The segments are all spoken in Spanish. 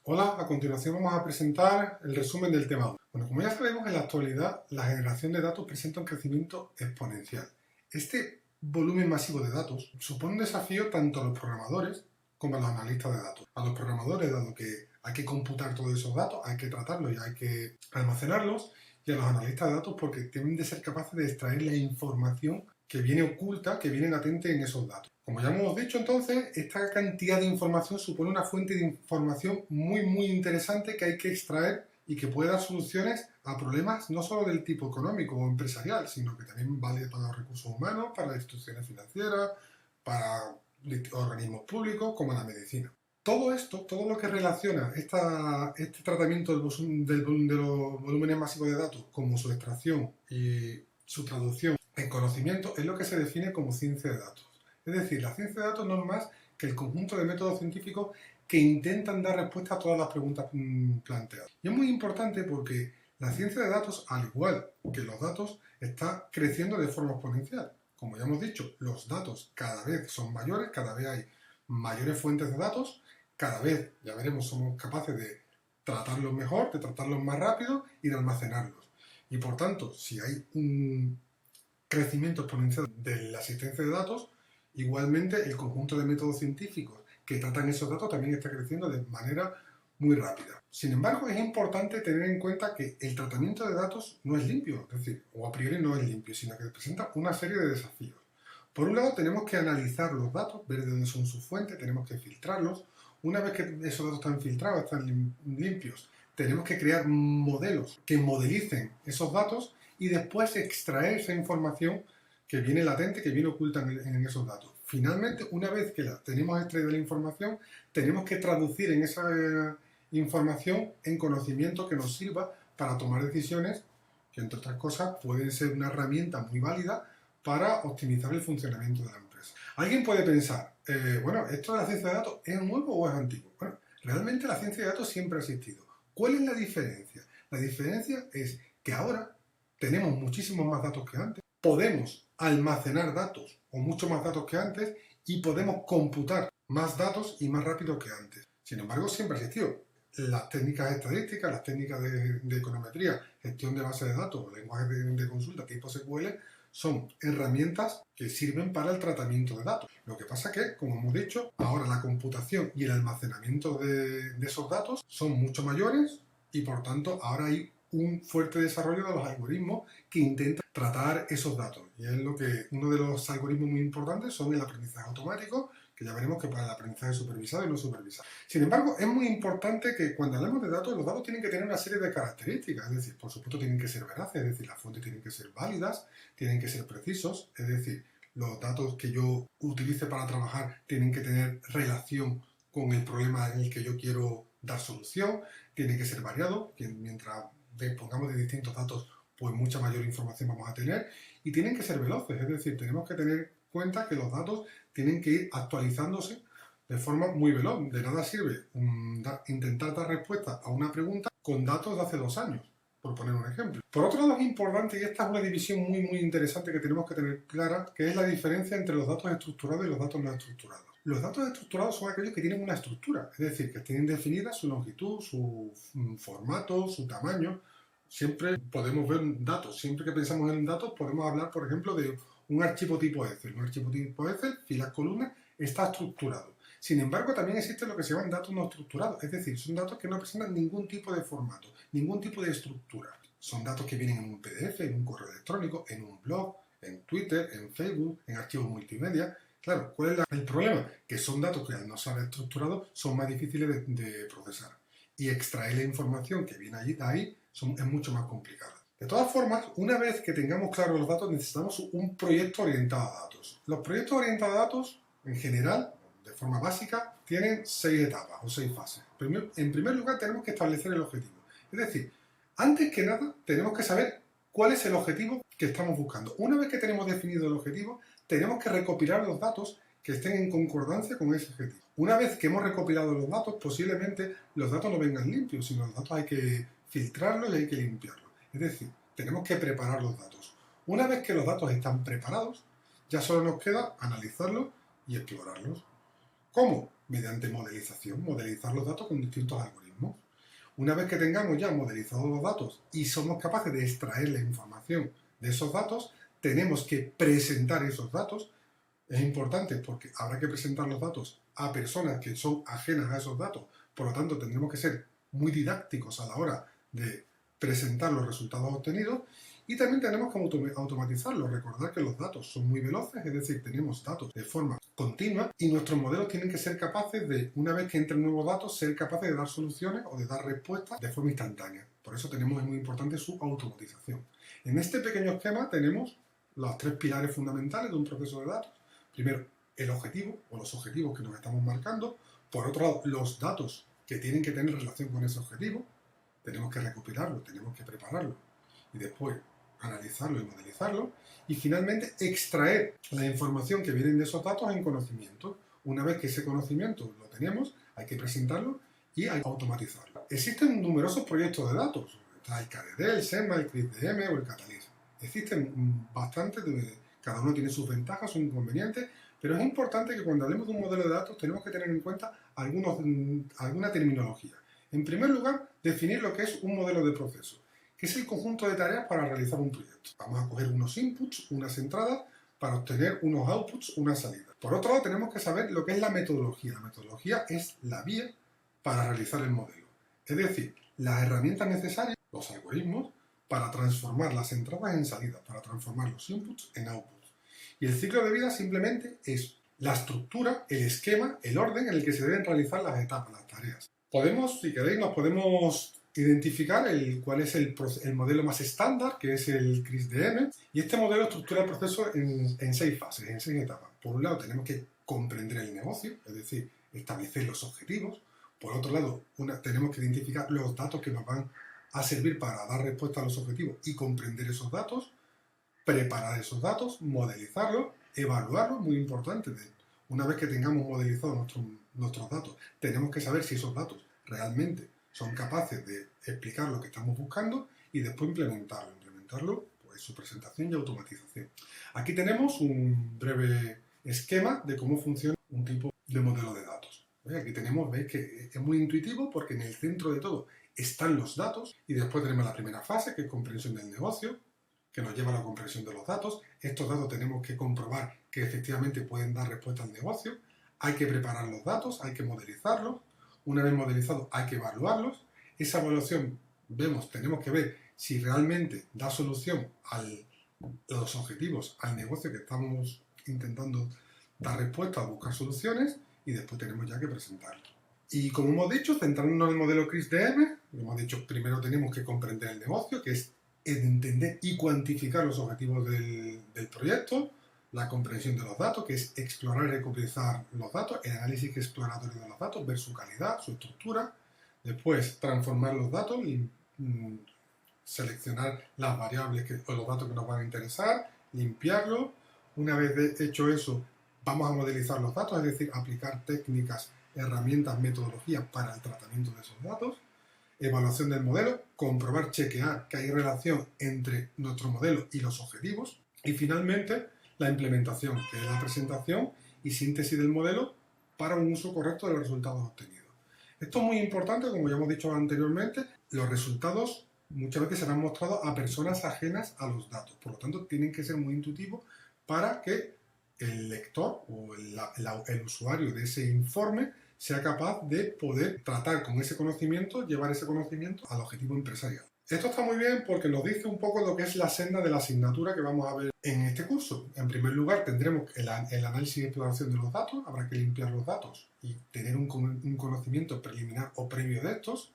Hola, a continuación vamos a presentar el resumen del tema 1. Bueno, como ya sabemos, en la actualidad la generación de datos presenta un crecimiento exponencial. Este volumen masivo de datos supone un desafío tanto a los programadores como a los analistas de datos. A los programadores, dado que hay que computar todos esos datos, hay que tratarlos y hay que almacenarlos, y a los analistas de datos porque deben de ser capaces de extraer la información que viene oculta, que viene latente en esos datos. Como ya hemos dicho entonces, esta cantidad de información supone una fuente de información muy interesante que hay que extraer y que puede dar soluciones a problemas no solo del tipo económico o empresarial, sino que también vale para los recursos humanos, para las instituciones financieras, para organismos públicos, como la medicina. Todo esto, todo lo que relaciona este tratamiento de los volúmenes masivos de datos, como su extracción y su traducción en conocimiento, es lo que se define como ciencia de datos. Es decir, la ciencia de datos no es más que el conjunto de métodos científicos que intentan dar respuesta a todas las preguntas planteadas. Y es muy importante porque la ciencia de datos, al igual que los datos, está creciendo de forma exponencial. Como ya hemos dicho, los datos cada vez son mayores, cada vez hay mayores fuentes de datos, cada vez, ya veremos, somos capaces de tratarlos mejor, de tratarlos más rápido y de almacenarlos. Y por tanto, si hay un crecimiento exponencial de la asistencia de datos, igualmente el conjunto de métodos científicos que tratan esos datos también está creciendo de manera muy rápida. Sin embargo, es importante tener en cuenta que el tratamiento de datos no es limpio, es decir, o a priori no es limpio, sino que presenta una serie de desafíos. Por un lado, tenemos que analizar los datos, ver de dónde son sus fuentes, tenemos que filtrarlos. Una vez que esos datos están filtrados, están limpios, tenemos que crear modelos que modelicen esos datos y después extraer esa información que viene latente, que viene oculta en esos datos. Finalmente, una vez que tenemos extraída la información, tenemos que traducir en esa información en conocimiento que nos sirva para tomar decisiones que, entre otras cosas, pueden ser una herramienta muy válida para optimizar el funcionamiento de la empresa. Alguien puede pensar, bueno, ¿esto de la ciencia de datos es nuevo o es antiguo? Bueno, realmente la ciencia de datos siempre ha existido. ¿Cuál es la diferencia? La diferencia es que ahora tenemos muchísimos más datos que antes, podemos almacenar datos o mucho más datos que antes y podemos computar más datos y más rápido que antes. Sin embargo, siempre ha existido. Las técnicas estadísticas, las técnicas de econometría, gestión de bases de datos, lenguajes de consulta tipo SQL, son herramientas que sirven para el tratamiento de datos. Lo que pasa que, como hemos dicho, ahora la computación y el almacenamiento de esos datos son mucho mayores y por tanto ahora hay un fuerte desarrollo de los algoritmos que intentan tratar esos datos. Y es lo que uno de los algoritmos muy importantes son el aprendizaje automático, que ya veremos que para el aprendizaje supervisado y no supervisado. Sin embargo, es muy importante que cuando hablamos de datos, los datos tienen que tener una serie de características, es decir, por supuesto tienen que ser veraces, es decir, las fuentes tienen que ser válidas, tienen que ser precisos, es decir, los datos que yo utilice para trabajar tienen que tener relación con el problema en el que yo quiero dar solución, tienen que ser variados, mientras dispongamos de distintos datos, pues mucha mayor información vamos a tener, y tienen que ser veloces, es decir, tenemos que tener en cuenta que los datos tienen que ir actualizándose de forma muy veloz. De nada sirve intentar dar respuesta a una pregunta con datos de hace 2 años, por poner un ejemplo. Por otro lado, es importante, y esta es una división muy interesante que tenemos que tener clara, que es la diferencia entre los datos estructurados y los datos no estructurados. Los datos estructurados son aquellos que tienen una estructura, es decir, que tienen definida su longitud, su formato, su tamaño. Siempre podemos ver datos, siempre que pensamos en datos podemos hablar, por ejemplo, de un archivo tipo Excel. Un archivo tipo Excel, filas, columnas, está estructurado. Sin embargo, también existe lo que se llaman datos no estructurados, es decir, son datos que no presentan ningún tipo de formato, ningún tipo de estructura. Son datos que vienen en un PDF, en un correo electrónico, en un blog, en Twitter, en Facebook, en archivos multimedia. Claro, ¿cuál es el problema? Que son datos que al no ser estructurados son más difíciles de procesar. Y extraer la información que viene allí de ahí es mucho más complicado. De todas formas, una vez que tengamos claros los datos, necesitamos un proyecto orientado a datos. Los proyectos orientados a datos, en general, de forma básica, tienen 6 etapas o 6 fases. En primer lugar, tenemos que establecer el objetivo. Es decir, antes que nada, tenemos que saber cuál es el objetivo que estamos buscando. Una vez que tenemos definido el objetivo, tenemos que recopilar los datos que estén en concordancia con ese objetivo. Una vez que hemos recopilado los datos, posiblemente los datos no vengan limpios, sino los datos hay que filtrarlos y hay que limpiarlos. Es decir, tenemos que preparar los datos. Una vez que los datos están preparados, ya solo nos queda analizarlos y explorarlos. ¿Cómo? Mediante modelización, modelizar los datos con distintos algoritmos. Una vez que tengamos ya modelizados los datos y somos capaces de extraer la información de esos datos, tenemos que presentar esos datos. Es importante porque habrá que presentar los datos a personas que son ajenas a esos datos, por lo tanto tendremos que ser muy didácticos a la hora de presentar los resultados obtenidos y también tenemos que automatizarlos. Recordar que los datos son muy veloces, es decir, tenemos datos de forma continua y nuestros modelos tienen que ser capaces de, una vez que entren nuevos datos, ser capaces de dar soluciones o de dar respuestas de forma instantánea. Por eso es muy importante su automatización. En este pequeño esquema tenemos los tres pilares fundamentales de un proceso de datos. Primero, el objetivo o los objetivos que nos estamos marcando. Por otro lado, los datos que tienen que tener relación con ese objetivo. Tenemos que recopilarlo, tenemos que prepararlo y después analizarlo y modelizarlo. Y finalmente, extraer la información que viene de esos datos en conocimiento. Una vez que ese conocimiento lo tenemos, hay que presentarlo y hay que automatizarlo. Existen numerosos proyectos de datos. Está el KDD, el SEMA, el CRISDM o el Catalyst. Existen bastantes, cada uno tiene sus ventajas, sus inconvenientes, pero es importante que cuando hablemos de un modelo de datos tenemos que tener en cuenta alguna terminología. En primer lugar, definir lo que es un modelo de proceso, que es el conjunto de tareas para realizar un proyecto. Vamos a coger unos inputs, unas entradas, para obtener unos outputs, unas salidas. Por otro lado, tenemos que saber lo que es la metodología. La metodología es la vía para realizar el modelo. Es decir, las herramientas necesarias, los algoritmos, para transformar las entradas en salidas, para transformar los inputs en outputs. Y el ciclo de vida simplemente es la estructura, el esquema, el orden en el que se deben realizar las etapas, las tareas. Si queréis, nos podemos identificar cuál es el modelo más estándar, que es el CRISDM, y este modelo estructura el proceso en 6 fases, en 6 etapas. Por un lado, tenemos que comprender el negocio, es decir, establecer los objetivos. Por otro lado, tenemos que identificar los datos que nos van a servir para dar respuesta a los objetivos y comprender esos datos, preparar esos datos, modelizarlos, evaluarlos, muy importante. Una vez que tengamos modelizados nuestros datos, tenemos que saber si esos datos realmente son capaces de explicar lo que estamos buscando y después implementarlo, pues su presentación y automatización. Aquí tenemos un breve esquema de cómo funciona un tipo de modelo de datos. Aquí veis que es muy intuitivo porque en el centro de todo están los datos y después tenemos la primera fase, que es comprensión del negocio, que nos lleva a la comprensión de los datos. Estos datos tenemos que comprobar que efectivamente pueden dar respuesta al negocio. Hay que preparar los datos, hay que modelizarlos. Una vez modelizados hay que evaluarlos. Esa evaluación, tenemos que ver si realmente da solución a los objetivos, al negocio que estamos intentando dar respuesta, a buscar soluciones, y después tenemos ya que presentarlo. Y como hemos dicho, centrándonos en el modelo CRISDM, hemos dicho primero tenemos que comprender el negocio, que es entender y cuantificar los objetivos del proyecto, la comprensión de los datos, que es explorar y recopilar los datos, el análisis exploratorio de los datos, ver su calidad, su estructura, después transformar los datos y seleccionar las variables o los datos que nos van a interesar, limpiarlos. Una vez hecho eso, vamos a modelizar los datos, es decir, aplicar técnicas, herramientas, metodologías para el tratamiento de esos datos. Evaluación del modelo, comprobar, chequear que hay relación entre nuestro modelo y los objetivos. Y finalmente, la implementación, que es la presentación y síntesis del modelo para un uso correcto de los resultados obtenidos. Esto es muy importante, como ya hemos dicho anteriormente, los resultados muchas veces serán mostrados a personas ajenas a los datos. Por lo tanto, tienen que ser muy intuitivos para que el lector o el usuario de ese informe sea capaz de poder tratar con ese conocimiento, llevar ese conocimiento al objetivo empresarial. Esto está muy bien porque nos dice un poco lo que es la senda de la asignatura que vamos a ver en este curso. En primer lugar, tendremos el análisis y exploración de los datos, habrá que limpiar los datos y tener un conocimiento preliminar o previo de estos.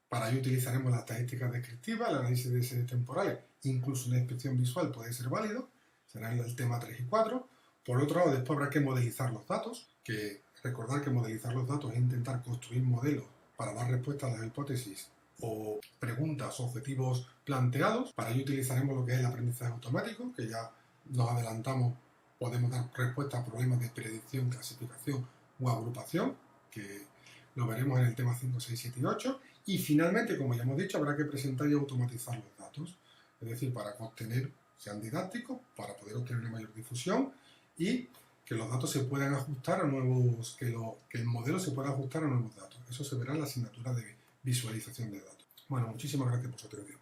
Para ello utilizaremos las estadísticas descriptivas, el análisis de series temporales, incluso una inspección visual puede ser válido, será el tema 3 y 4. Por otro lado, después habrá que modelizar los datos, recordar que modelizar los datos es intentar construir modelos para dar respuesta a las hipótesis o preguntas o objetivos planteados. Para ello utilizaremos lo que es el aprendizaje automático, que ya nos adelantamos, podemos dar respuesta a problemas de predicción, clasificación o agrupación, que lo veremos en el tema 5, 6, 7 y 8. Y finalmente, como ya hemos dicho, habrá que presentar y automatizar los datos, es decir, para sean didácticos, para poder obtener una mayor difusión y que los datos se puedan ajustar a nuevos, que el modelo se pueda ajustar a nuevos datos. Eso se verá en la asignatura de visualización de datos. Bueno, muchísimas gracias por su atención.